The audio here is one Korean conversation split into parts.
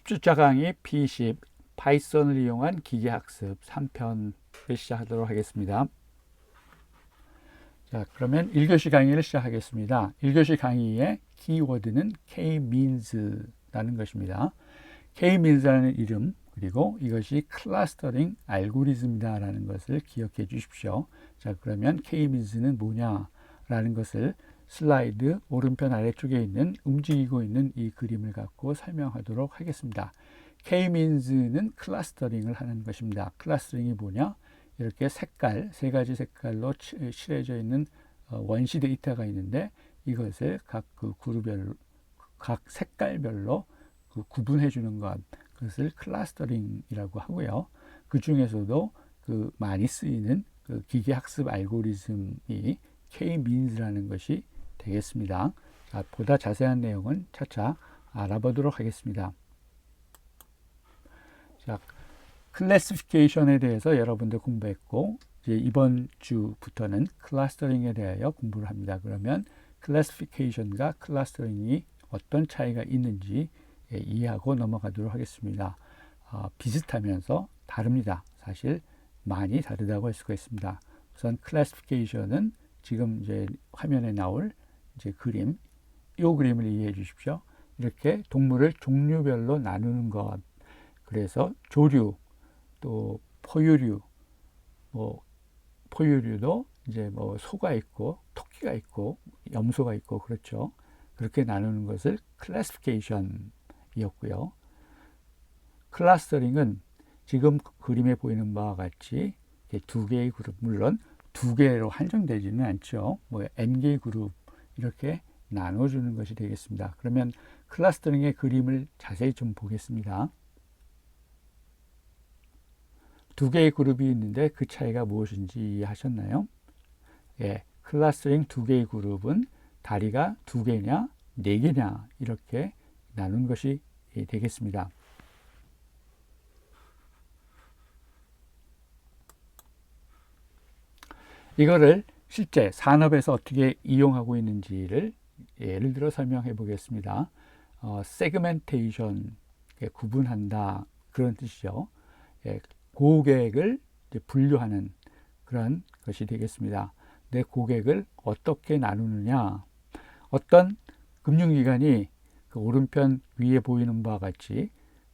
10주차 강의 P10 파이썬을 이용한 기계학습 3편을 시작하도록 하겠습니다. 자, 그러면 1교시 강의를 시작하겠습니다. 1교시 강의의 키워드는 K-means라는 것입니다. K-means라는 이름, 그리고 이것이 클러스터링 알고리즘이다라는 것을 기억해 주십시오. 자, 그러면 K-means는 뭐냐라는 것을 슬라이드 오른편 아래쪽에 있는 움직이고 있는 이 그림을 갖고 설명하도록 하겠습니다. K-means는 클러스터링을 하는 것입니다. 클러스터링이 뭐냐? 이렇게 색깔, 세 가지 색깔로 칠해져 있는 원시 데이터가 있는데 이것을 각 그 그룹별로, 각 색깔별로 구분해 주는 것, 그것을 클러스터링이라고 하고요. 그 중에서도 많이 쓰이는 기계 학습 알고리즘이 K-means라는 것이 되겠습니다. 자, 보다 자세한 내용은 차차 알아보도록 하겠습니다. 자, 클래시피케이션에 대해서 여러분들 공부했고, 이제 이번 주부터는 클러스터링에 대하여 공부를 합니다. 그러면 클래시피케이션과 클러스터링이 어떤 차이가 있는지 이해하고 넘어가도록 하겠습니다. 비슷하면서 다릅니다. 사실 많이 다르다고 할 수가 있습니다. 우선 클래시피케이션은 지금 이제 화면에 나올 이제 그림, 이 그림을 이해해 주십시오. 이렇게 동물을 종류별로 나누는 것. 그래서 조류, 또 포유류, 포유류도 이제 소가 있고 토끼가 있고 염소가 있고 그렇죠. 그렇게 나누는 것을 클래시피케이션이었고요. 클러스터링은 지금 그림에 보이는 바와 같이 두 개의 그룹, 물론 두 개로 한정되지는 않죠. n 개의 그룹 이렇게 나눠주는 것이 되겠습니다. 그러면 클러스터링의 그림을 자세히 좀 보겠습니다. 두 개의 그룹이 있는데 그 차이가 무엇인지 이해하셨나요? 예, 클러스터링 두 개의 그룹은 다리가 두 개냐, 네 개냐 이렇게 나눈 것이 되겠습니다. 이거를 실제 산업에서 어떻게 이용하고 있는지를 예를 들어 설명해 보겠습니다. 세그멘테이션, 구분한다 그런 뜻이죠. 고객을 분류하는 그런 것이 되겠습니다. 내 고객을 어떻게 나누느냐? 어떤 금융기관이 그 오른편 위에 보이는 바와 같이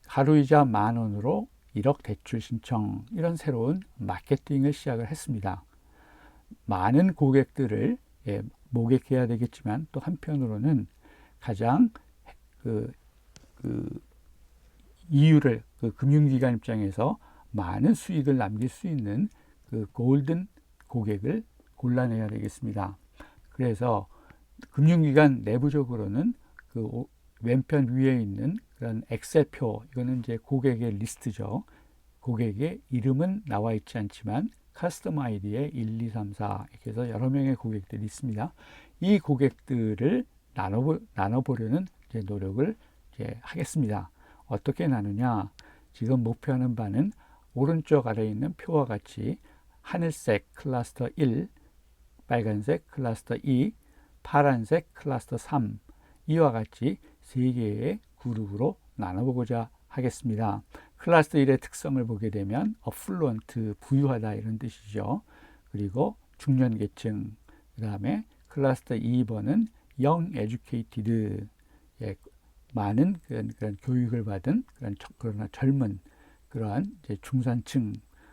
하루이자 10,000원으로 1억 대출 신청, 이런 새로운 마케팅을 시작을 했습니다. 많은 고객들을 모객해야 되겠지만 또 한편으로는 가장 이유를 금융기관 입장에서 많은 수익을 남길 수 있는 골든 고객을 골라내야 되겠습니다. 그래서 금융기관 내부적으로는 왼편 위에 있는 그런 엑셀표, 이거는 이제 고객의 리스트죠. 고객의 이름은 나와 있지 않지만 커스텀 아이디에 1, 2, 3, 4 이렇게 해서 여러 명의 고객들이 있습니다. 이 고객들을 나눠보려는 이제 노력을 이제 하겠습니다. 어떻게 나누냐? 지금 목표하는 바는 오른쪽 아래에 있는 표와 같이 하늘색 클러스터 1, 빨간색 클러스터 2, 파란색 클러스터 3, 이와 같이 세 개의 그룹으로 나눠보고자 하겠습니다. 클러스터 1의 특성을 보게 되면 affluent, 부유하다 이런 뜻이죠. 그리고 중년계층, 그 다음에 클러스터 2번은 young educated, 많은 그런 교육을 받은 그러나 젊은 그러한 이제 중산층.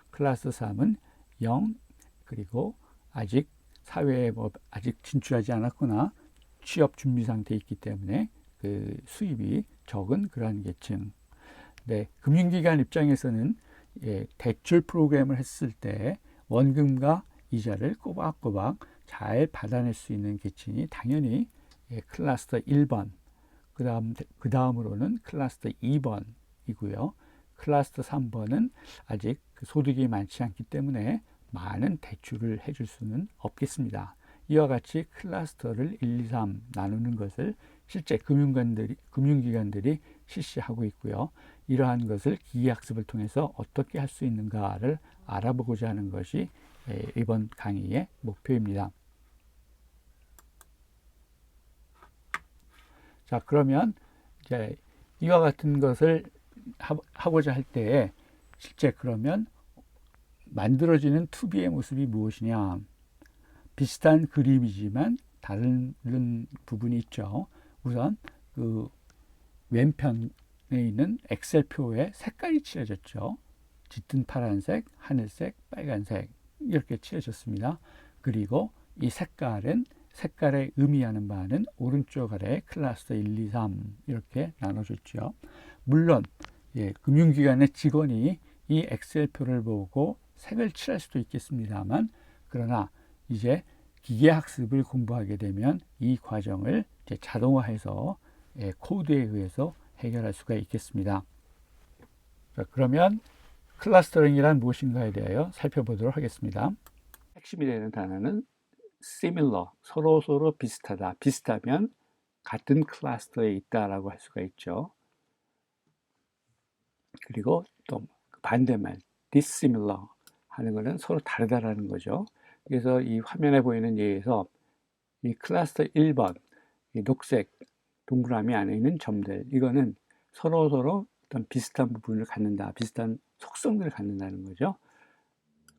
클래스 3은 영, 그리고 아직 사회에 아직 진출하지 않았거나 취업 준비 상태에 있기 때문에 그 수입이 적은 그러한 계층. 네, 금융기관 입장에서는 대출 프로그램을 했을 때 원금과 이자를 꼬박꼬박 잘 받아낼 수 있는 계층이 당연히 클러스터 1번, 그 다음으로는 클러스터 2번이고요. 클러스터 3번은 아직 소득이 많지 않기 때문에 많은 대출을 해줄 수는 없겠습니다. 이와 같이 클러스터를 1, 2, 3 나누는 것을 실제 금융기관들이 실시하고 있고요. 이러한 것을 기계학습을 통해서 어떻게 할 수 있는가를 알아보고자 하는 것이 이번 강의의 목표입니다. 자, 그러면 이제 이와 같은 것을 하고자 할 때에 실제 그러면 만들어지는 2B의 모습이 무엇이냐? 비슷한 그림이지만 다른 부분이 있죠. 우선 그 왼편에 있는 엑셀표에 색깔이 칠해졌죠. 짙은 파란색, 하늘색, 빨간색 이렇게 칠해졌습니다. 그리고 이 색깔의 의미하는 바는 오른쪽 아래 클러스터 1, 2, 3 이렇게 나눠졌죠. 물론 금융기관의 직원이 이 엑셀표를 보고 색을 칠할 수도 있겠습니다만, 그러나 이제 기계학습을 공부하게 되면 이 과정을 이제 자동화해서 코드에 의해서 해결할 수가 있겠습니다. 자, 그러면 클러스터링이란 무엇인가에 대하여 살펴보도록 하겠습니다. 핵심이 되는 단어는 similar, 서로 비슷하다. 비슷하면 같은 클러스터에 있다라고 할 수가 있죠. 그리고 또 반대말 dissimilar 하는 것은 서로 다르다라는 거죠. 그래서 이 화면에 보이는 예에서 이 클러스터 1번, 이 녹색 동그라미 안에 있는 점들, 이거는 서로 어떤 비슷한 부분을 갖는다, 비슷한 속성들을 갖는다는 거죠.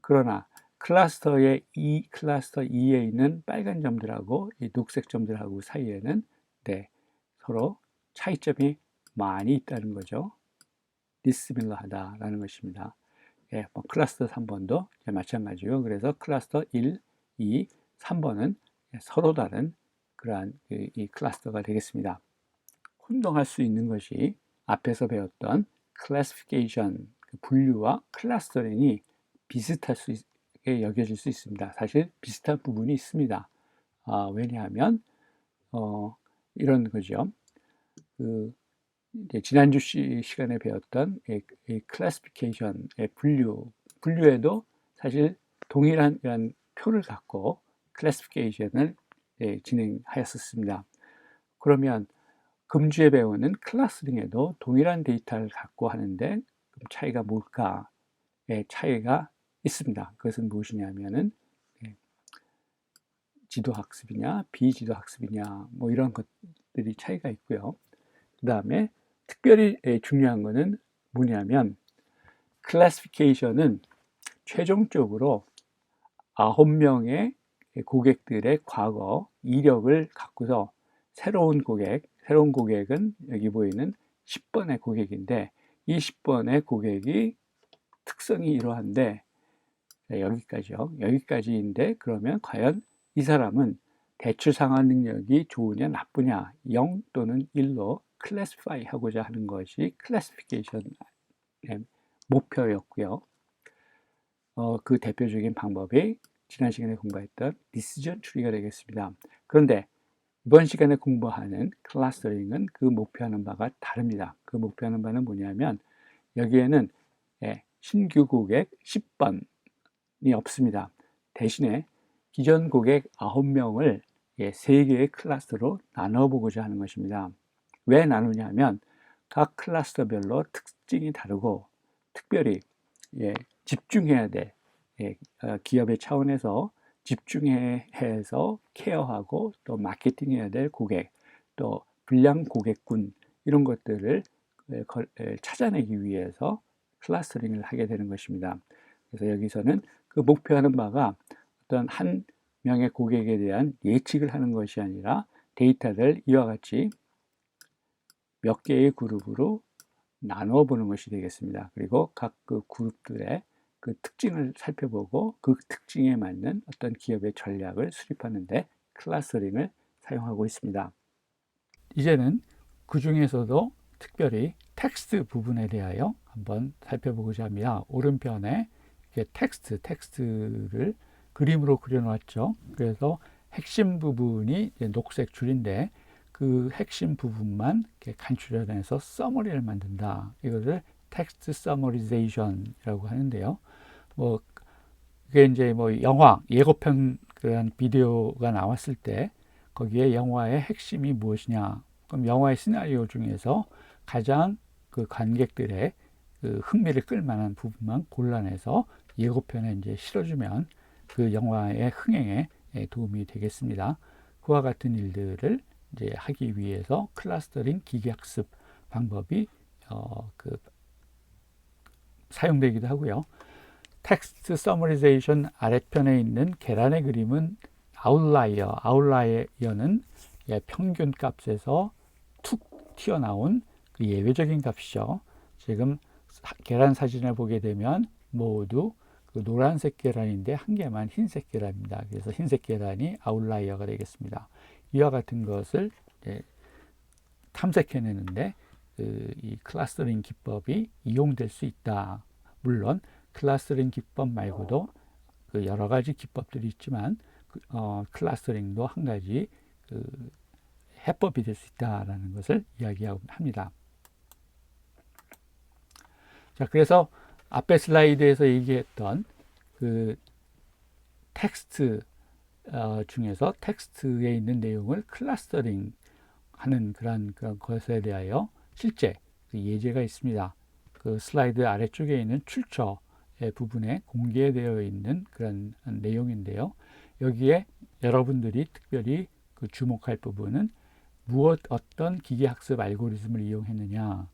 그러나 클러스터 2에 있는 빨간 점들하고 이 녹색 점들하고 사이에는 서로 차이점이 많이 있다는 거죠. 디스밀러하다라는 것입니다. 클러스터 3번도 마찬가지요. 그래서 클러스터 1, 2, 3번은 서로 다른 그러한 이 클러스터가 되겠습니다. 혼동할 수 있는 것이 앞에서 배웠던 클래시피케이션, 분류와 클러스터링이 비슷할 수 있게 여겨질 수 있습니다. 사실 비슷한 부분이 있습니다. 왜냐하면 이런 거죠. 지난주 시간에 배웠던 클래시피케이션의 분류에도 사실 동일한 이런 표를 갖고 클래시피케이션을 진행하였었습니다. 그러면 금주에 배우는 클러스링에도 동일한 데이터를 갖고 하는데 차이가 뭘까? 차이가 있습니다. 그것은 무엇이냐면은 지도학습이냐 비지도학습이냐 뭐 이런 것들이 차이가 있고요. 그 다음에 특별히 중요한 것은 뭐냐면 클래시피케이션은 최종적으로 9명의 고객들의 과거 이력을 갖고서 새로운 고객은 여기 보이는 10번의 고객인데, 이 10번의 고객이 특성이 이러한데 여기까지요. 여기까지인데 그러면 과연 이 사람은 대출 상환 능력이 좋으냐 나쁘냐 0 또는 1로 클래시파이 하고자 하는 것이 클래시피케이션의 목표였고요. 그 대표적인 방법이 지난 시간에 공부했던 디시전 트리가 되겠습니다. 그런데 이번 시간에 공부하는 클러스터링은 그 목표하는 바가 다릅니다. 그 목표하는 바는 뭐냐면 여기에는 신규 고객 10번이 없습니다. 대신에 기존 고객 9명을 3개의 클러스터로 나눠보고자 하는 것입니다. 왜 나누냐면 각 클러스터별로 특징이 다르고 특별히 집중해야 돼. 기업의 차원에서 집중해서 케어하고 또 마케팅해야 될 고객, 또 불량 고객군 이런 것들을 찾아내기 위해서 클러스터링을 하게 되는 것입니다. 그래서 여기서는 그 목표하는 바가 어떤 한 명의 고객에 대한 예측을 하는 것이 아니라 데이터를 이와 같이 몇 개의 그룹으로 나누어 보는 것이 되겠습니다. 그리고 각 그 그룹들의 그 특징을 살펴보고 그 특징에 맞는 어떤 기업의 전략을 수립하는데 클러스터링을 사용하고 있습니다. 이제는 그 중에서도 특별히 텍스트 부분에 대하여 한번 살펴보고자 합니다. 오른편에 이렇게 텍스트를 그림으로 그려놓았죠. 그래서 핵심 부분이 녹색 줄인데 그 핵심 부분만 이렇게 간추려내서 서머리를 만든다. 이것을 텍스트 서머리제이션이라고 하는데요. 그게 이제 영화 예고편 그런 비디오가 나왔을 때 거기에 영화의 핵심이 무엇이냐? 그럼 영화의 시나리오 중에서 가장 그 관객들의 그 흥미를 끌만한 부분만 골라내서 예고편에 이제 실어주면 그 영화의 흥행에 도움이 되겠습니다. 그와 같은 일들을 이제 하기 위해서 클러스터링 기계학습 방법이 사용되기도 하고요. 텍스트 서머리제이션 아랫편에 있는 계란의 그림은 아웃라이어. 아웃라이어는 평균 값에서 툭 튀어나온 그 예외적인 값이죠. 지금 계란 사진을 보게 되면 모두 그 노란색 계란인데 한 개만 흰색 계란입니다. 그래서 흰색 계란이 아웃라이어가 되겠습니다. 이와 같은 것을 탐색해내는데 이 클러스터링 기법이 이용될 수 있다. 물론 클러스터링 기법 말고도 그 여러 가지 기법들이 있지만 클러스터링도 한 가지 해법이 될 수 있다라는 것을 이야기합니다. 자, 그래서 앞에 슬라이드에서 얘기했던 그 텍스트 중에서 텍스트에 있는 내용을 클러스터링 하는 그런 것에 대하여 실제 그 예제가 있습니다. 그 슬라이드 아래쪽에 있는 출처의 부분에 공개되어 있는 그런 내용인데요. 여기에 여러분들이 특별히 그 주목할 부분은 어떤 기계학습 알고리즘을 이용했느냐.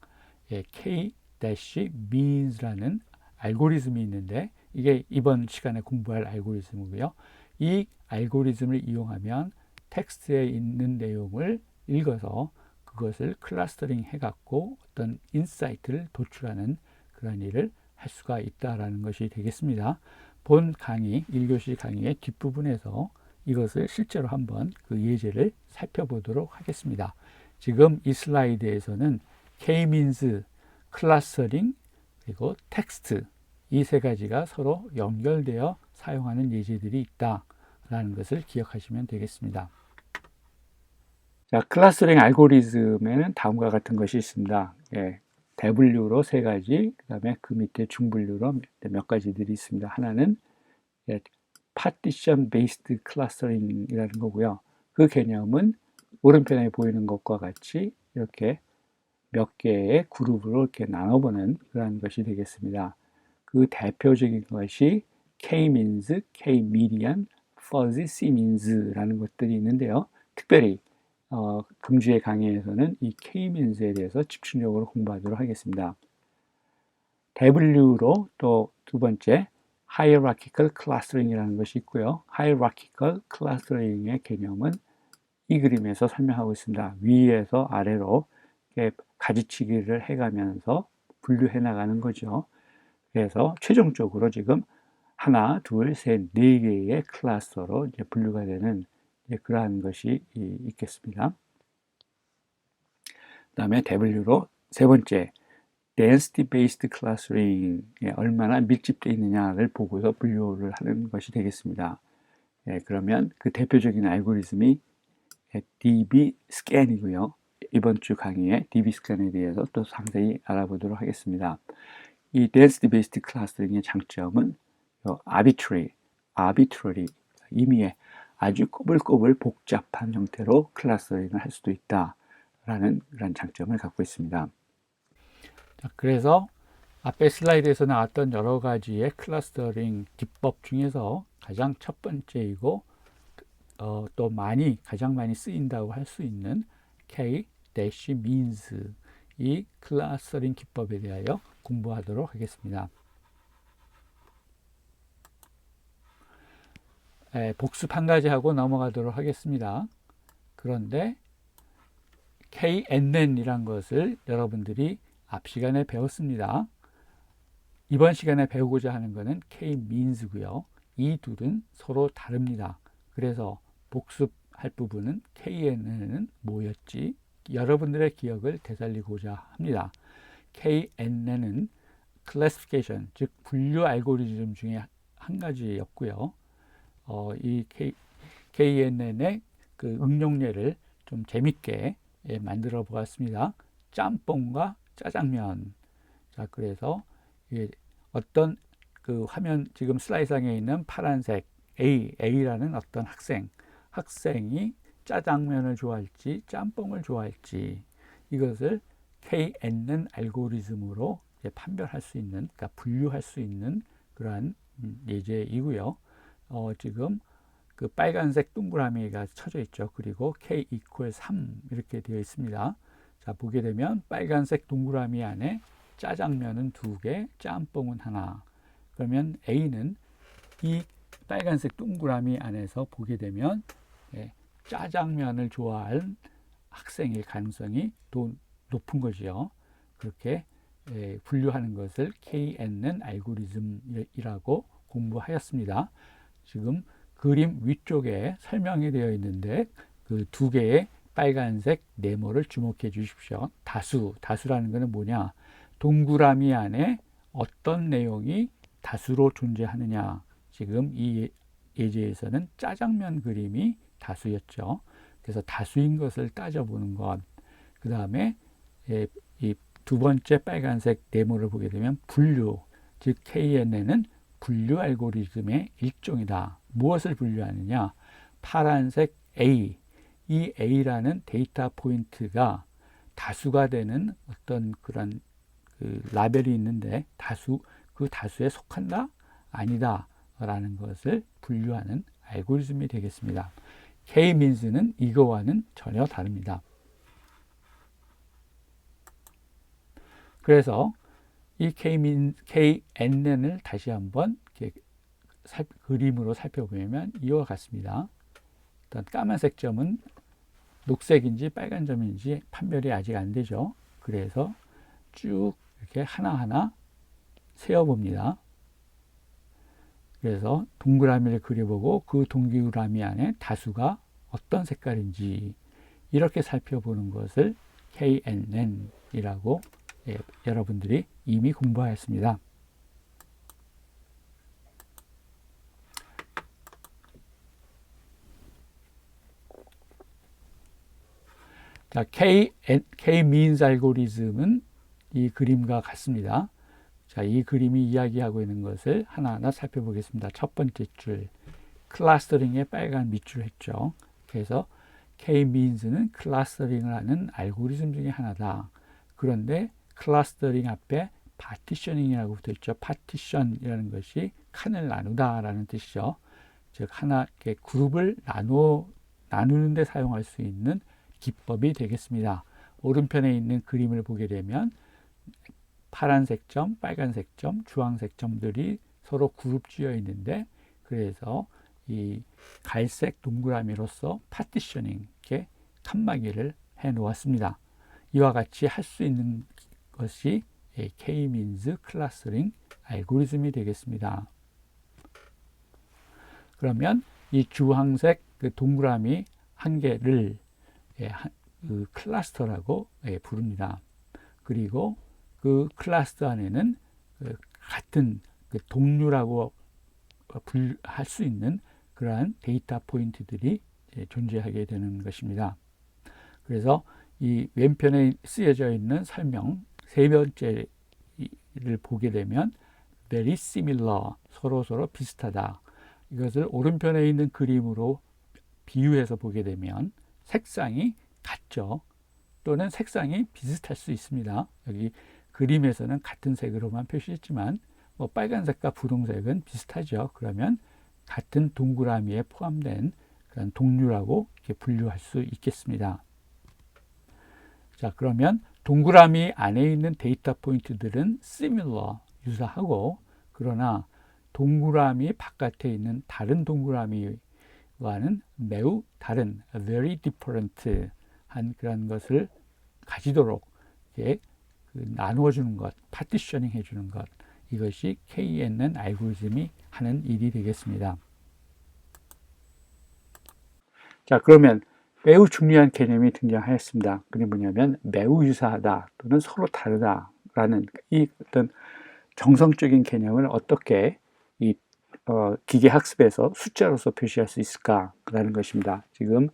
K-means라는 알고리즘이 있는데 이게 이번 시간에 공부할 알고리즘이고요. 이 알고리즘을 이용하면 텍스트에 있는 내용을 읽어서 그것을 클러스터링 해갖고 어떤 인사이트를 도출하는 그런 일을 할 수가 있다라는 것이 되겠습니다. 본 강의, 1교시 강의의 뒷부분에서 이것을 실제로 한번 그 예제를 살펴보도록 하겠습니다. 지금 이 슬라이드에서는 K-means, 클러스터링, 그리고 텍스트 이 세 가지가 서로 연결되어 사용하는 예제들이 있다라는 것을 기억하시면 되겠습니다. 자, 클러스터링 알고리즘에는 다음과 같은 것이 있습니다. 대분류로 세 가지, 그 다음에 그 밑에 중분류로 몇 가지들이 있습니다. 하나는 파티션 베이스드 클러스터링이라는 거고요. 그 개념은 오른편에 보이는 것과 같이 이렇게 몇 개의 그룹으로 이렇게 나눠보는 그런 것이 되겠습니다. 그 대표적인 것이 K-means, K-median, fuzzy C-means라는 것들이 있는데요. 특별히 금주의 강의에서는 이 K-means에 대해서 집중적으로 공부하도록 하겠습니다. 대분류로 또 두 번째 hierarchical clustering이라는 것이 있고요. hierarchical clustering의 개념은 이 그림에서 설명하고 있습니다. 위에서 아래로 가지치기를 해가면서 분류해 나가는 거죠. 그래서 최종적으로 지금 하나, 둘, 셋, 네 개의 클러스터로 이제 분류가 되는 그러한 것이 있겠습니다. 그 다음에 대분류로 세 번째, density based clustering에 얼마나 밀집되어 있느냐를 보고서 분류를 하는 것이 되겠습니다. 그러면 그 대표적인 알고리즘이 DB 스캔이고요. 이번 주 강의에 DB 스캔에 대해서 또 상세히 알아보도록 하겠습니다. 이 density based clustering의 장점은 arbitrary, 임의의 아주 꼬불꼬불 복잡한 형태로 클러스터링을 할 수도 있다라는 그런 장점을 갖고 있습니다. 자, 그래서 앞에 슬라이드에서 나왔던 여러 가지의 클러스터링 기법 중에서 가장 첫 번째이고 또 가장 많이 쓰인다고 할 수 있는 K-means 이 클러스터링 기법에 대하여 공부하도록 하겠습니다. 복습 한 가지 하고 넘어가도록 하겠습니다. 그런데 KNN이란 것을 여러분들이 앞 시간에 배웠습니다. 이번 시간에 배우고자 하는 것은 K-means고요. 이 둘은 서로 다릅니다. 그래서 복습할 부분은 KNN은 뭐였지? 여러분들의 기억을 되살리고자 합니다. KNN은 classification, 즉 분류 알고리즘 중에 한 가지였고요. 이 KNN의 그 응용례를 좀 재밌게 만들어 보았습니다. 짬뽕과 짜장면. 자, 그래서 어떤 그 화면 지금 슬라이드상에 있는 파란색 A라는 어떤 학생이 짜장면을 좋아할지 짬뽕을 좋아할지 이것을 KNN 알고리즘으로 판별할 수 있는, 그러니까 분류할 수 있는 그러한 예제이고요. 지금 그 빨간색 동그라미가 쳐져 있죠. 그리고 K = 3 이렇게 되어 있습니다. 자, 보게 되면 빨간색 동그라미 안에 짜장면은 2개, 짬뽕은 하나. 그러면 A는 이 빨간색 동그라미 안에서 보게 되면 짜장면을 좋아할 학생일 가능성이 더 높은 거지요. 그렇게 분류하는 것을 KNN 알고리즘이라고 공부하였습니다. 지금 그림 위쪽에 설명이 되어 있는데 그 2개의 빨간색 네모를 주목해 주십시오. 다수라는 것은 뭐냐? 동그라미 안에 어떤 내용이 다수로 존재하느냐. 지금 이 예제에서는 짜장면 그림이 다수였죠. 그래서 다수인 것을 따져보는 것. 그 다음에 이 2번째 빨간색 네모를 보게 되면 분류, 즉 KNN은 분류 알고리즘의 일종이다. 무엇을 분류하느냐? 파란색 A, 이 A라는 데이터 포인트가 다수가 되는 어떤 그런 라벨이 있는데 그 다수에 속한다? 아니다. 라는 것을 분류하는 알고리즘이 되겠습니다. K-means는 이거와는 전혀 다릅니다. 그래서 이 KNN을 다시 한번 그림으로 살펴보면 이와 같습니다. 일단 까만색 점은 녹색인지 빨간 점인지 판별이 아직 안 되죠. 그래서 쭉 이렇게 하나하나 세어봅니다. 그래서 동그라미를 그려보고 그 동그라미 안에 다수가 어떤 색깔인지 이렇게 살펴보는 것을 KNN이라고 여러분들이 이미 공부하였습니다. 자, K-means 알고리즘은 이 그림과 같습니다. 자, 이 그림이 이야기하고 있는 것을 하나하나 살펴보겠습니다. 첫 번째 줄, 클러스터링의 빨간 밑줄 했죠. 그래서 K-means는 클러스터링을 하는 알고리즘 중에 하나다. 그런데 클러스터링 앞에 파티셔닝이라고 붙어 있죠. 파티션이라는 것이 칸을 나누다라는 뜻이죠. 즉 하나 그룹을 나누는 데 사용할 수 있는 기법이 되겠습니다. 오른편에 있는 그림을 보게 되면 파란색 점, 빨간색 점, 주황색 점들이 서로 그룹지어 있는데 그래서 이 갈색 동그라미로서 파티셔닝, 이렇게 칸막이를 해 놓았습니다. 이와 같이 할 수 있는 것이 K-means 클러스터링 알고리즘이 되겠습니다. 그러면 이 주황색 그 동그라미 한 개를 그 클러스터라고 부릅니다. 그리고 그 클러스터 안에는 같은 동류라고 할 수 있는 그러한 데이터 포인트들이 존재하게 되는 것입니다. 그래서 이 왼편에 쓰여져 있는 설명 세 번째를 보게 되면 very similar, 서로 비슷하다. 이것을 오른편에 있는 그림으로 비유해서 보게 되면 색상이 같죠. 또는 색상이 비슷할 수 있습니다. 여기 그림에서는 같은 색으로만 표시했지만 빨간색과 분홍색은 비슷하죠. 그러면 같은 동그라미에 포함된 그런 동류라고 이렇게 분류할 수 있겠습니다. 자, 그러면 동그라미 안에 있는 데이터 포인트들은 similar, 유사하고, 그러나 동그라미 바깥에 있는 다른 동그라미와는 매우 다른, very different 한 그런 것을 가지도록 이렇게 나누어주는 것, 파티셔닝 해주는 것, 이것이 KNN 알고리즘이 하는 일이 되겠습니다. 자, 그러면 매우 중요한 개념이 등장하였습니다. 그게 뭐냐면 매우 유사하다 또는 서로 다르다라는 이 어떤 정성적인 개념을 어떻게 이 기계 학습에서 숫자로서 표시할 수 있을까라는 것입니다. 지금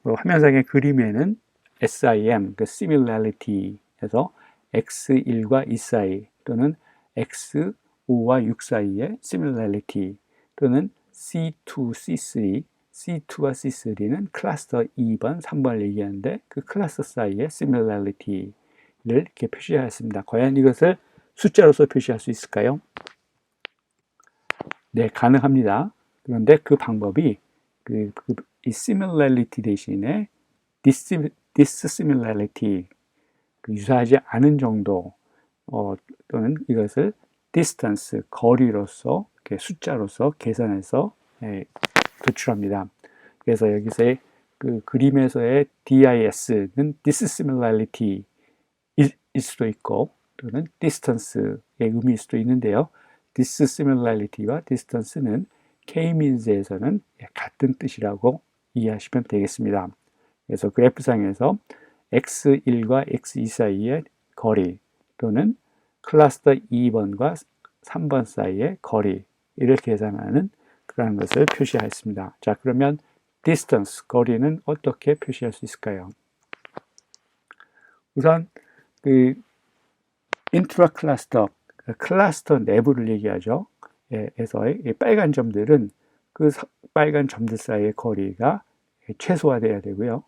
화면상의 그림에는 SIM, 그 similarity에서 X1과 2 사이 또는 X5와 6 사이의 similarity 또는 C2, C3, C2와 C3는 클러스터 2번, 3번을 얘기하는데 그 클러스터 사이의 similarity를 이렇게 표시하였습니다. 과연 이것을 숫자로서 표시할 수 있을까요? 네, 가능합니다. 그런데 그 방법이 이 similarity 대신에 dissimilarity, 유사하지 않은 정도, 또는 이것을 distance, 거리로서, 숫자로서 계산해서 도출합니다. 그래서 여기서의 그 그림에서의 DIS는 dissimilarity 일 수도 있고 또는 distance의 의미일 수도 있는데요. dissimilarity와 distance는 K-means에서는 같은 뜻이라고 이해하시면 되겠습니다. 그래서 그래프상에서 X1과 X2 사이의 거리 또는 클러스터 2번과 3번 사이의 거리를 계산하는 그런 것을 표시하였습니다. 자, 그러면 distance, 거리는 어떻게 표시할 수 있을까요? 우선 그 인트라 클러스터, 클러스터 내부를 얘기하죠. 에서의 빨간 점들은 그 빨간 점들 사이의 거리가 최소화돼야 되고요.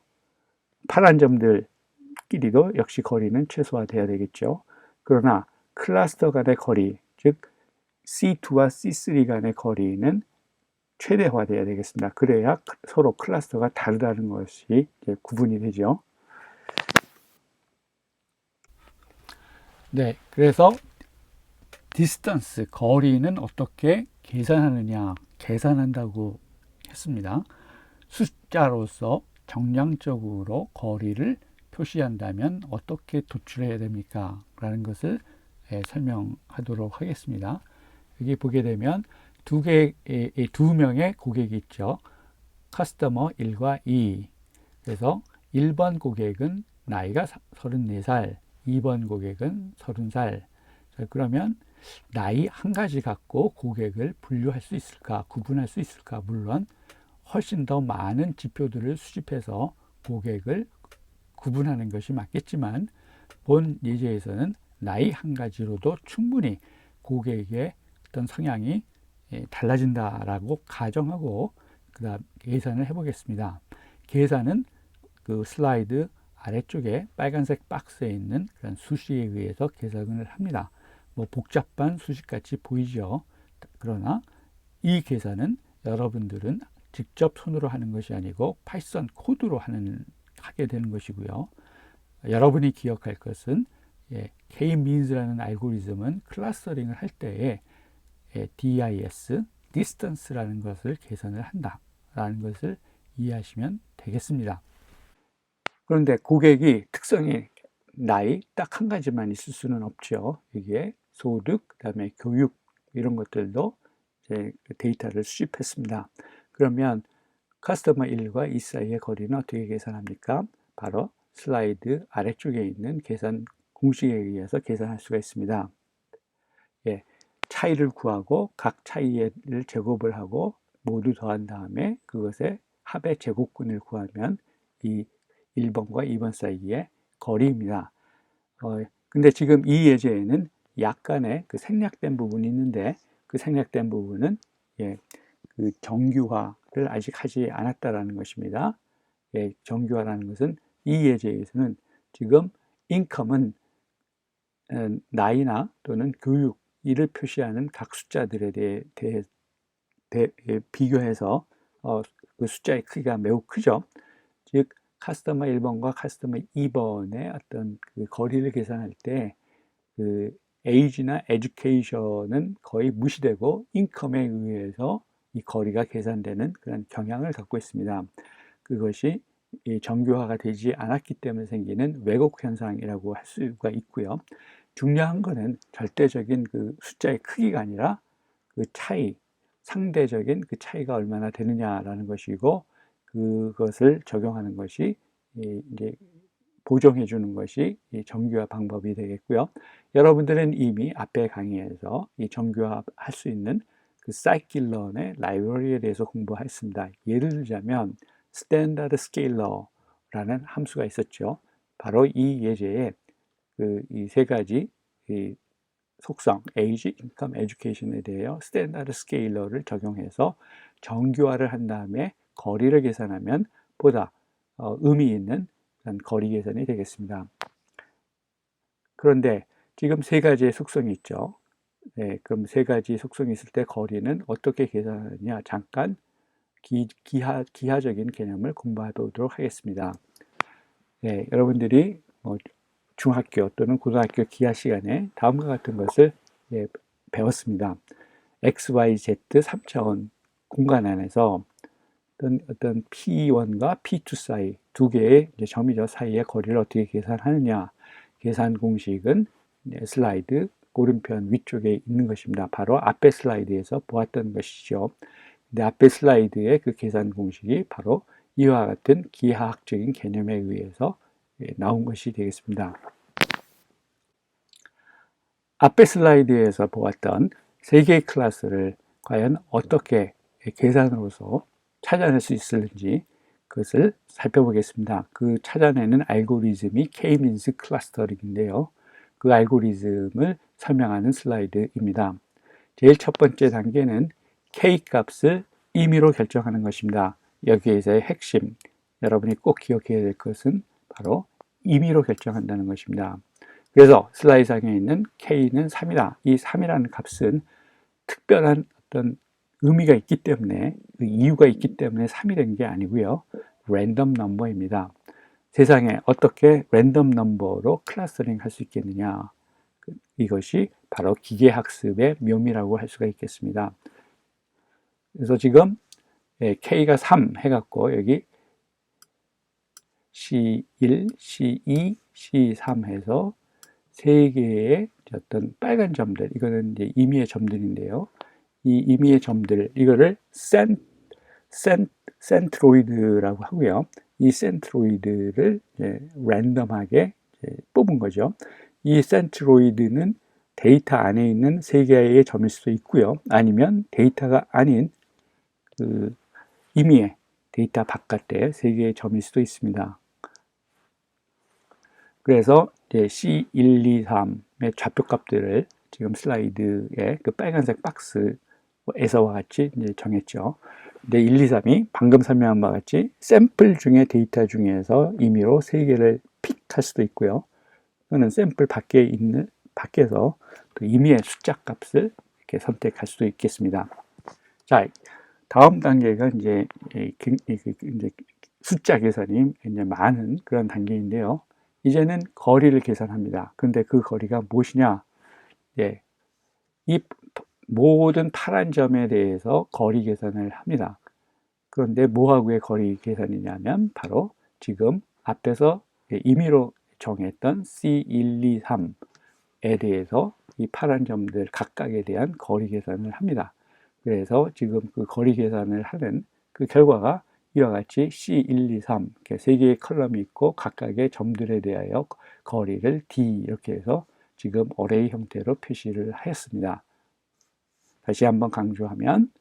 파란 점들끼리도 역시 거리는 최소화돼야 되겠죠. 그러나 클러스터 간의 거리, 즉 C2와 C3 간의 거리는 최대화돼야 되겠습니다. 그래야 서로 클러스터가 다르다는 것이 구분이 되죠. 네, 그래서 distance, 거리는 어떻게 계산하느냐, 계산한다고 했습니다. 숫자로서 정량적으로 거리를 표시한다면 어떻게 도출해야 됩니까? 라는 것을 설명하도록 하겠습니다. 여기 보게 되면 두 명의 고객이 있죠. 커스터머 1과 2. 그래서 1번 고객은 나이가 34살, 2번 고객은 30살. 그러면 나이 한 가지 갖고 고객을 분류할 수 있을까, 구분할 수 있을까? 물론 훨씬 더 많은 지표들을 수집해서 고객을 구분하는 것이 맞겠지만 본 예제에서는 나이 한 가지로도 충분히 고객의 어떤 성향이 달라진다라고 가정하고 그다음 계산을 해보겠습니다. 계산은 그 슬라이드 아래쪽에 빨간색 박스에 있는 그런 수식에 의해서 계산을 합니다. 뭐 복잡한 수식같이 보이죠. 그러나 이 계산은 여러분들은 직접 손으로 하는 것이 아니고 파이썬 코드로 하게 되는 것이고요. 여러분이 기억할 것은 K-means라는 알고리즘은 클러스터링을 할 때에 DIS, distance라는 것을 계산을 한다라는 것을 이해하시면 되겠습니다. 그런데 고객이 특성이 나이 딱 한 가지만 있을 수는 없죠. 이게 소득, 그다음에 교육 이런 것들도 이제 데이터를 수집했습니다. 그러면 커스터머 1과 2 사이의 거리는 어떻게 계산합니까? 바로 슬라이드 아래쪽에 있는 계산 공식에 의해서 계산할 수가 있습니다. 차이를 구하고 각 차이를 제곱을 하고 모두 더한 다음에 그것의 합의 제곱근을 구하면 이 1번과 2번 사이의 거리입니다. 근데 지금 이 예제에는 약간의 그 생략된 부분이 있는데 그 생략된 부분은 그 정규화를 아직 하지 않았다라는 것입니다. 정규화라는 것은 이 예제에서는 지금 인컴은 나이나 또는 교육 이를 표시하는 각 숫자들에 대해 비교해서 그 숫자의 크기가 매우 크죠. 즉 커스터머 1번과 커스터머 2번의 어떤 그 거리를 계산할 때 그 에이지나 에듀케이션은 거의 무시되고 인컴에 의해서 이 거리가 계산되는 그런 경향을 갖고 있습니다. 그것이 정교화가 되지 않았기 때문에 생기는 왜곡 현상이라고 할 수가 있고요. 중요한 것은 절대적인 그 숫자의 크기가 아니라 그 차이, 상대적인 그 차이가 얼마나 되느냐라는 것이고 그것을 적용하는 것이 이제 보정해 주는 것이 이 정규화 방법이 되겠고요. 여러분들은 이미 앞에 강의에서 이 정규화 할 수 있는 그 scikit-learn의 라이브러리에 대해서 공부했습니다. 예를 들자면 스탠다드 스케일러라는 함수가 있었죠. 바로 이 예제에 그 이 세 가지 이 속성, age, income, education에 대해 스탠다드 스케일러를 적용해서 정규화를 한 다음에 거리를 계산하면 보다 의미 있는 거리 계산이 되겠습니다. 그런데 지금 세 가지의 속성이 있죠. 그럼 세 가지 속성이 있을 때 거리는 어떻게 계산하느냐 잠깐 기하적인 개념을 공부해 보도록 하겠습니다. 여러분들이 중학교 또는 고등학교 기하 시간에 다음과 같은 것을 배웠습니다. X, Y, Z 3차원 공간 안에서 어떤 P1과 P2 사이 두 개의 점이죠. 사이의 거리를 어떻게 계산하느냐. 계산 공식은 슬라이드 오른편 위쪽에 있는 것입니다. 바로 앞의 슬라이드에서 보았던 것이죠. 근데 앞의 슬라이드의 그 계산 공식이 바로 이와 같은 기하학적인 개념에 의해서 나온 것이 되겠습니다. 앞의 슬라이드에서 보았던 세 개의 클래스를 과연 어떻게 계산으로서 찾아낼 수 있을지 그것을 살펴보겠습니다. 그 찾아내는 알고리즘이 K-means 클러스터링인데요. 그 알고리즘을 설명하는 슬라이드입니다. 제일 첫 번째 단계는 K 값을 임의로 결정하는 것입니다. 여기에서의 핵심, 여러분이 꼭 기억해야 될 것은 바로 임의로 결정한다는 것입니다. 그래서 슬라이드상에 있는 K는 3이다. 이 3이라는 값은 특별한 어떤 의미가 있기 때문에, 그 이유가 있기 때문에 3이 된 게 아니고요. 랜덤 넘버입니다. 세상에 어떻게 랜덤 넘버로 클러스터링 할 수 있겠느냐. 이것이 바로 기계학습의 묘미라고 할 수가 있겠습니다. 그래서 지금 K가 3 해갖고 여기 C1, C2, C3 해서 세 개의 어떤 빨간 점들, 이거는 이제 임의의 점들인데요. 이 임의의 점들, 이거를 센트로이드라고 하고요. 이 센트로이드를 랜덤하게 뽑은 거죠. 이 센트로이드는 데이터 안에 있는 세 개의 점일 수도 있고요. 아니면 데이터가 아닌 그 임의의 데이터 바깥의 세 개의 점일 수도 있습니다. 그래서 C1, 2, 3의 좌표값들을 지금 슬라이드에 그 빨간색 박스에서와 같이 이제 정했죠. 근데 1, 2, 3이 방금 설명한 바와 같이 샘플 중에 데이터 중에서 임의로 3개를 픽할 수도 있고요. 또는 샘플 밖에서 또 임의의 숫자 값을 이렇게 선택할 수도 있겠습니다. 자, 다음 단계가 이제 숫자 계산이 이제 많은 그런 단계인데요. 이제는 거리를 계산합니다. 근데 그 거리가 무엇이냐? 이 모든 파란 점에 대해서 거리 계산을 합니다. 그런데 뭐하고의 거리 계산이냐면 바로 지금 앞에서 임의로 정했던 C1, 2, 3에 대해서 이 파란 점들 각각에 대한 거리 계산을 합니다. 그래서 지금 그 거리 계산을 하는 그 결과가 이와 같이 C1, 2, 3 이렇게 세 개의 컬럼이 있고 각각의 점들에 대하여 거리를 D 이렇게 해서 지금 어레이 형태로 표시를 하였습니다. 다시 한번 강조하면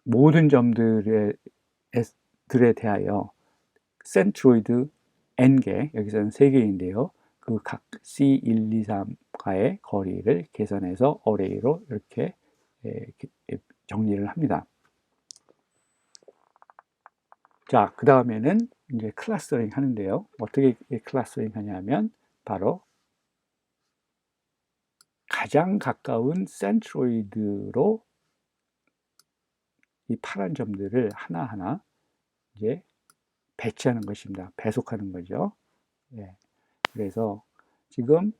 모든 점들에 대하여 센트로이드 n개, 여기서는 3개인데요. 그 각 C1, 2, 3과의 거리를 계산해서 어레이로 이렇게 정리를 합니다. 자, 그 다음에는 이제 클러스터링 하는데요. 어떻게 클러스터링 하냐면 바로 가장 가까운 센트로이드로 이 파란 점들을 하나하나 이제 배치하는 것입니다. 배속하는 거죠. 그래서 지금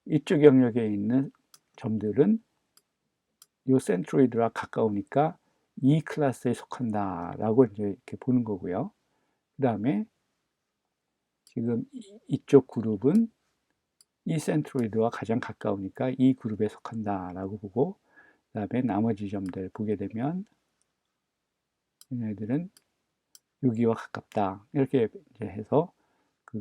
이쪽 영역에 있는 점들은 이 센트로이드와 가까우니까 이 클래스에 속한다라고 이제 이렇게 보는 거고요. 그 다음에 지금 이쪽 그룹은 이 센트로이드와 가장 가까우니까 이 그룹에 속한다라고 보고, 그 다음에 나머지 점들 보게 되면 얘네들은 여기와 가깝다 이렇게 이제 해서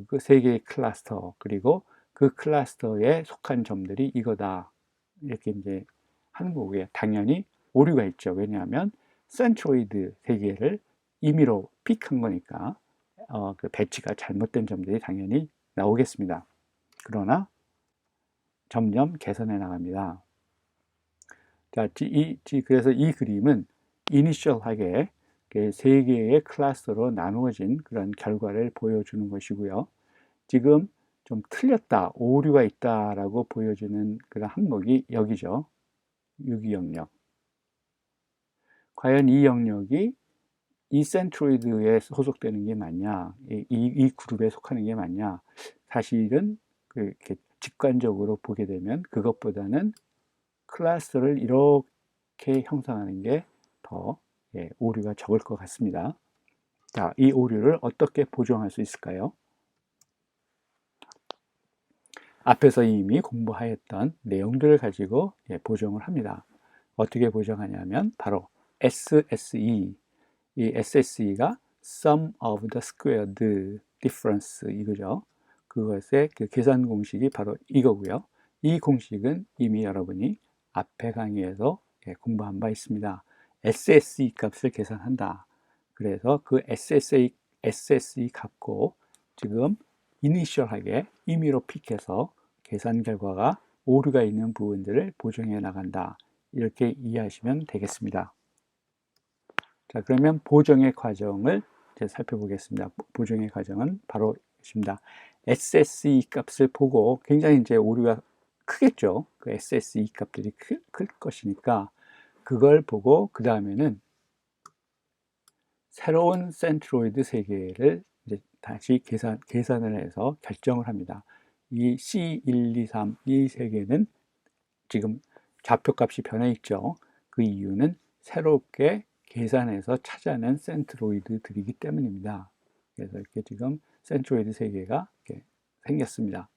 그 세 개의 클러스터, 그리고 그 클러스터에 속한 점들이 이거다 이렇게 이제 하는 거고요. 당연히 오류가 있죠. 왜냐하면 센트로이드 세 개를 임의로 픽한 거니까 그 배치가 잘못된 점들이 당연히 나오겠습니다. 그러나 점점 개선해 나갑니다. 자, 그래서 이 그림은 이니셜하게 세 개의 클래스로 나누어진 그런 결과를 보여주는 것이고요. 지금 좀 틀렸다, 오류가 있다라고 보여주는 그런 항목이 여기죠. 유기 영역. 과연 이 영역이 이 센트로이드에 소속되는 게 맞냐, 이 그룹에 속하는 게 맞냐, 사실은 이렇게 직관적으로 보게 되면 그것보다는 클래스를 이렇게 형성하는 게 더 오류가 적을 것 같습니다. 자, 이 오류를 어떻게 보정할 수 있을까요? 앞에서 이미 공부하였던 내용들을 가지고 보정을 합니다. 어떻게 보정하냐면 바로 SSE, 이 SSE가 Sum of the Squared Difference 이거죠. 그것의 그 계산 공식이 바로 이거고요. 이 공식은 이미 여러분이 앞에 강의에서 공부한 바 있습니다. SSE 값을 계산한다. 그래서 그 SSE 값고 지금 이니셜하게 임의로 픽해서 계산 결과가 오류가 있는 부분들을 보정해 나간다. 이렇게 이해하시면 되겠습니다. 자, 그러면 보정의 과정을 이제 살펴보겠습니다. 보정의 과정은 바로 있습니다. SSE 값을 보고 굉장히 이제 오류가 크겠죠. 그 SSE 값들이 클 것이니까 그걸 보고 그 다음에는 새로운 센트로이드 세개를 이제 다시 계산을 해서 결정을 합니다. 이 C1, 2, 3, 이 세 개는 지금 좌표값이 변해 있죠. 그 이유는 새롭게 계산해서 찾아낸 센트로이드들이기 때문입니다. 그래서 이렇게 지금 센트로이드 세 개가 이렇게 생겼습니다.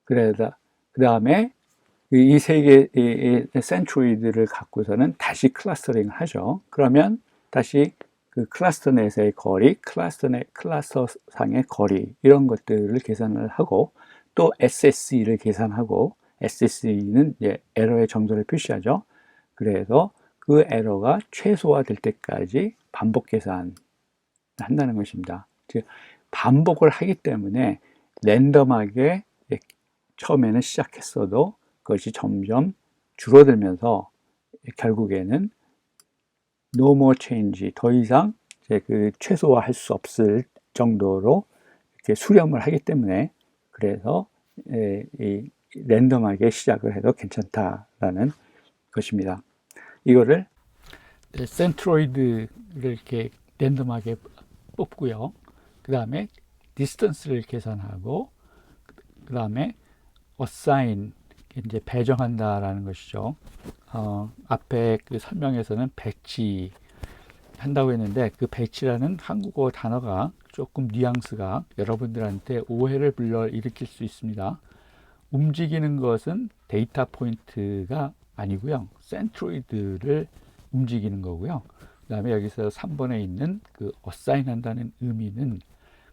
그래서 그 다음에 이 세 개의 센트로이드를 갖고서는 다시 클러스터링을 하죠. 그러면 다시 그 클러스터 내에서의 거리, 클러스터상의 거리 이런 것들을 계산을 하고 또 SSE를 계산하고 SSE는 이제 에러의 정도를 표시하죠. 그래서 그 에러가 최소화될 때까지 반복 계산을 한다는 것입니다. 즉 반복을 하기 때문에 랜덤하게 처음에는 시작했어도 그것이 점점 줄어들면서 결국에는 no more change, 더 이상 이제 그 최소화할 수 없을 정도로 이렇게 수렴을 하기 때문에 그래서 이 랜덤하게 시작을 해도 괜찮다라는 것입니다. 이거를 센트로이드를 이렇게 랜덤하게 뽑고요. 그 다음에 디스턴스를 계산하고 그 다음에 assign 이제 배정한다라는 것이죠. 앞에 그 설명에서는 배치 한다고 했는데 그 배치라는 한국어 단어가 조금 뉘앙스가 여러분들한테 오해를 불러일으킬 수 있습니다. 움직이는 것은 데이터 포인트가 아니고요. 센트로이드를 움직이는 거고요. 그 다음에 여기서 3번에 있는 그 assign 한다는 의미는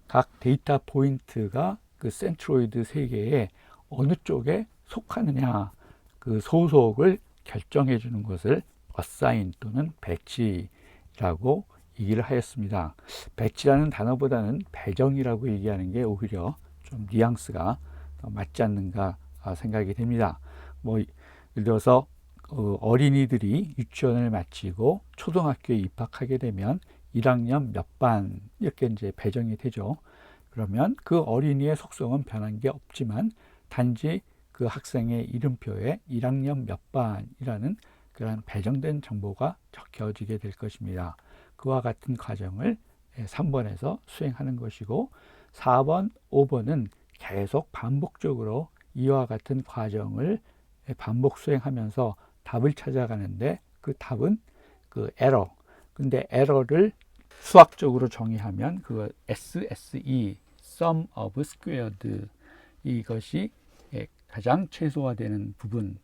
각 데이터 포인트가 그 센트로이드 세 개의 어느 쪽에 속하느냐 그 소속을 결정해 주는 것을 assign 또는 배치라고 얘기를 하였습니다. 배치라는 단어보다는 배정이라고 얘기하는 게 오히려 좀 뉘앙스가 맞지 않는가 생각이 됩니다. 뭐 예를 들어서 어린이들이 유치원을 마치고 초등학교에 입학하게 되면 1학년 몇 반 이렇게 이제 배정이 되죠. 그러면 그 어린이의 속성은 변한 게 없지만 단지 그 학생의 이름표에 1학년 몇 반이라는 그런 배정된 정보가 적혀지게 될 것입니다. 그와 같은 과정을 3번에서 수행하는 것이고 4번, 5번은 계속 반복적으로 이와 같은 과정을 반복 수행하면서 답을 찾아가는데 그 답은 그 에러. 근데 에러를 수학적으로 정의하면 그 SSE, Sum of Squared 이것이 가장 최소화되는 부분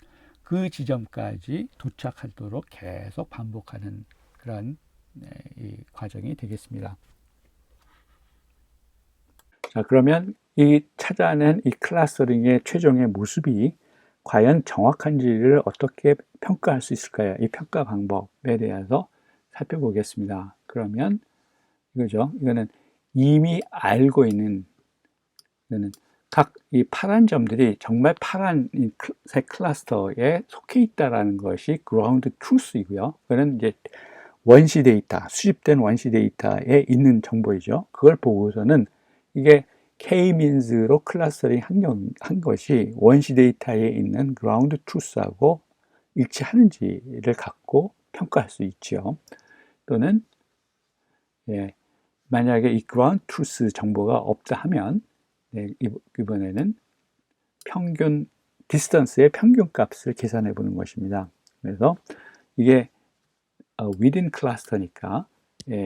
그 지점까지 도착하도록 계속 반복하는 그런 이 과정이 되겠습니다. 자, 그러면 이 찾아낸 이 클러스터링의 최종의 모습이 과연 정확한지를 어떻게 평가할 수 있을까요? 이 평가 방법에 대해서 살펴보겠습니다. 그러면 이거죠. 이거는 이미 알고 있는 이거는 각 이 파란 점들이 정말 파란 색 클러스터에 속해 있다라는 것이 그라운드 트루스이고요. 그거는 이제 원시 데이터, 수집된 원시 데이터에 있는 정보이죠. 그걸 보고서는 이게 K-means로 클러스터링 한 것이 원시 데이터에 있는 그라운드 트루스하고 일치하는지를 갖고 평가할 수 있죠. 또는 예, 만약에 이 ground truth 정보가 없다 하면 이번에는 평균 디스턴스의 평균 값을 계산해 보는 것입니다. 그래서 이게 within cluster니까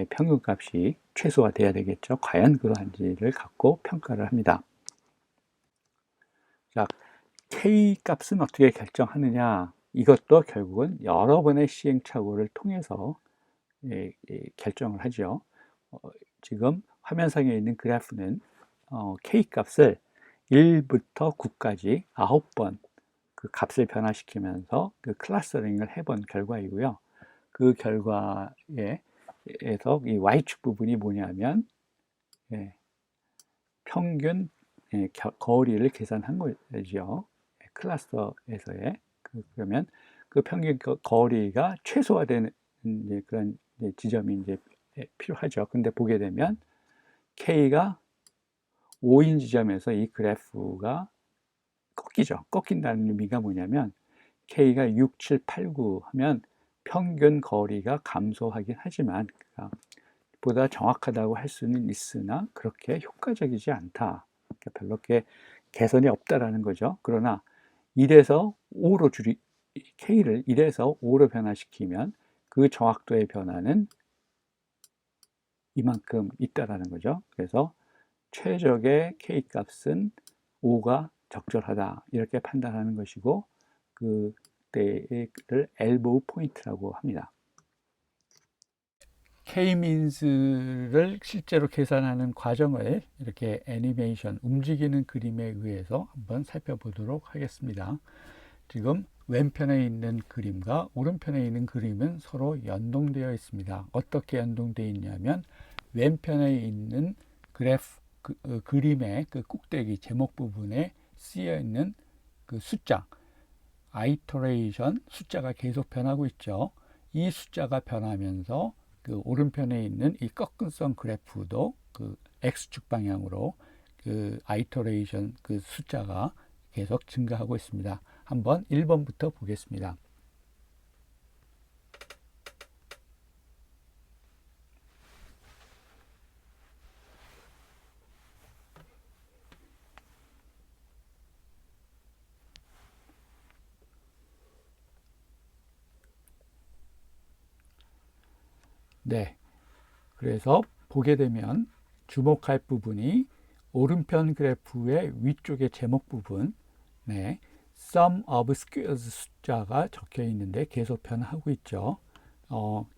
평균 값이 최소화돼야 되겠죠. 과연 그러한지를 갖고 평가를 합니다. 자, K 값은 어떻게 결정하느냐? 이것도 결국은 여러 번의 시행착오를 통해서 결정을 하죠. 지금 화면상에 있는 그래프는 K 값을 1부터 9까지 9번 그 값을 변화시키면서 그 클러스터링을 해본 결과이고요. 그 결과에서 이 Y축 부분이 뭐냐면 평균 거리를 계산한 거죠. 클러스터에서의 그러면 그 평균 거리가 최소화되는 그런 지점이 이제 필요하죠. 근데 보게 되면 K가 5인 지점에서 이 그래프가 꺾이죠. 꺾인다는 의미가 뭐냐면 K가 6, 7, 8, 9 하면 평균 거리가 감소하긴 하지만 보다 정확하다고 할 수는 있으나 그렇게 효과적이지 않다. 그러니까 별로 이렇게 개선이 없다라는 거죠. 그러나 1에서 5로 K를 1에서 5로 변화시키면 그 정확도의 변화는 이만큼 있다라는 거죠. 그래서 최적의 K 값은 5가 적절하다 이렇게 판단하는 것이고 그때를 엘보우 포인트라고 합니다. K-means를 실제로 계산하는 과정을 이렇게 애니메이션, 움직이는 그림에 의해서 한번 살펴보도록 하겠습니다. 지금 왼편에 있는 그림과 오른편에 있는 그림은 서로 연동되어 있습니다. 어떻게 연동되어 있냐면 왼편에 있는 그래프 그림의 그 꼭대기 제목 부분에 쓰여 있는 그 숫자 아이터레이션 숫자가 계속 변하고 있죠. 이 숫자가 변하면서 그 오른편에 있는 이 꺾은선 그래프도 그 X축 방향으로 그 아이터레이션 그 숫자가 계속 증가하고 있습니다. 한번 1번부터 보겠습니다. 네. 그래서 보게 되면 주목할 부분이 오른편 그래프의 위쪽의 제목 부분, sum of squares 숫자가 적혀 있는데 계속 변하고 있죠.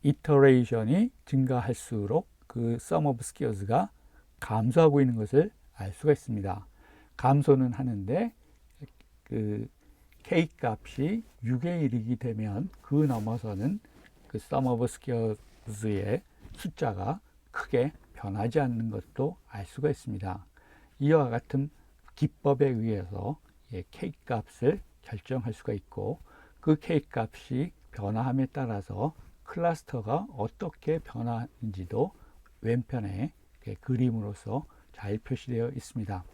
iteration이 증가할수록 그 sum of squares가 감소하고 있는 것을 알 수가 있습니다. 감소는 하는데 그 K 값이 6에 이르게 되면 그 넘어서는 그 sum of squares의 숫자가 크게 변하지 않는 것도 알 수가 있습니다. 이와 같은 기법에 의해서 K 값을 결정할 수가 있고 그 K 값이 변화함에 따라서 클러스터가 어떻게 변화하는지도 왼편에 그림으로서 잘 표시되어 있습니다.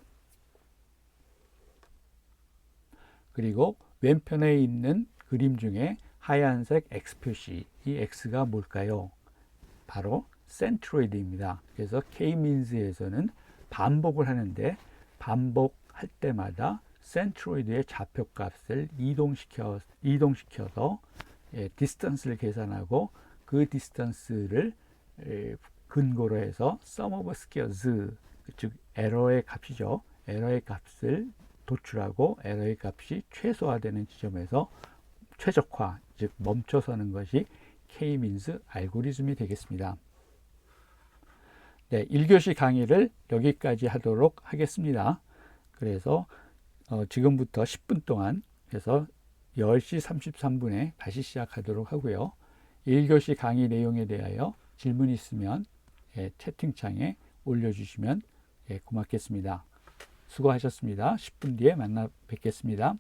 그리고 왼편에 있는 그림 중에 하얀색 X 표시, 이 X가 뭘까요? 바로 센트로이드입니다. 그래서 K-means에서는 반복을 하는데 반복할 때마다 센트로이드의 좌표값을 이동시켜서 디스턴스를 계산하고 그 디스턴스를 근거로 해서 sum of squares, 즉 에러의 값이죠. 에러의 값을 도출하고 에러의 값이 최소화되는 지점에서 최적화, 즉 멈춰서는 것이 K-means 알고리즘이 되겠습니다. 네, 1교시 강의를 여기까지 하도록 하겠습니다. 그래서 지금부터 10분 동안 해서 10시 33분에 다시 시작하도록 하고요. 1교시 강의 내용에 대하여 질문이 있으면 채팅창에 올려주시면 고맙겠습니다. 수고하셨습니다. 10분 뒤에 만나 뵙겠습니다.